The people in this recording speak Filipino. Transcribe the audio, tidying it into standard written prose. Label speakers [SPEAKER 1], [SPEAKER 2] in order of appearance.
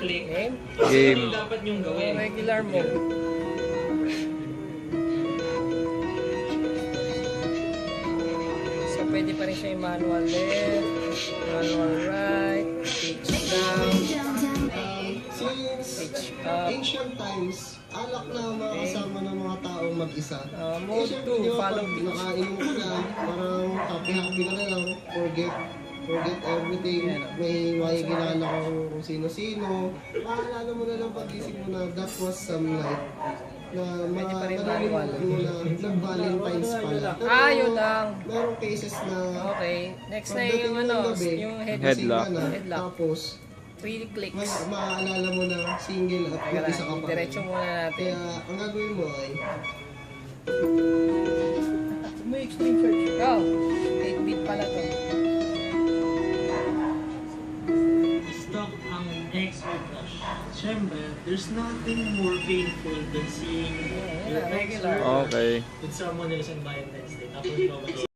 [SPEAKER 1] click.
[SPEAKER 2] Game.
[SPEAKER 3] Game.
[SPEAKER 1] Yung dapat yung gawin.
[SPEAKER 2] Regular mode. So, pwede pa rin siya yung manual left, manual right, pitch down,
[SPEAKER 4] Since
[SPEAKER 2] pitch up.
[SPEAKER 4] ancient times, alak na makasama ng mga taong mag-isa.
[SPEAKER 2] Mode
[SPEAKER 4] syempre,
[SPEAKER 2] 2,
[SPEAKER 4] di ba,
[SPEAKER 2] follow
[SPEAKER 4] pag
[SPEAKER 2] pitch.
[SPEAKER 4] nakainom ka na, parang happy-happy ka na lang, forget everything,
[SPEAKER 2] Yan, oh.
[SPEAKER 4] may makikilala ka kung sino-sino. Maalala mo na lang pag-isip mo na that was some night na
[SPEAKER 2] Pwede pa rin
[SPEAKER 4] malilimutan
[SPEAKER 2] manual.
[SPEAKER 4] mo na nag-Valentine's pala.
[SPEAKER 2] Yun lang.
[SPEAKER 4] Merong cases na
[SPEAKER 2] Okay. Next na
[SPEAKER 4] pagdating
[SPEAKER 2] yung
[SPEAKER 4] ng
[SPEAKER 2] ano,
[SPEAKER 4] gabi,
[SPEAKER 2] yung
[SPEAKER 4] gising ka
[SPEAKER 3] Headlock.
[SPEAKER 4] na,
[SPEAKER 2] Headlock.
[SPEAKER 4] tapos
[SPEAKER 2] 3 clicks.
[SPEAKER 4] maaalala mo na single at
[SPEAKER 2] Teka lang,
[SPEAKER 4] mag-isa ka pa.
[SPEAKER 2] diretso muna natin.
[SPEAKER 4] Kaya ang gagawin mo ay
[SPEAKER 2] May extreme search. Go! 8-bit pala to.
[SPEAKER 1] Stop ang ex with crush. Siyempre, there's nothing more painful than seeing your ex
[SPEAKER 2] regular.
[SPEAKER 1] or
[SPEAKER 3] Okay.
[SPEAKER 1] with someone else on Valentine's Day. Tapos ikaw mag-iisa.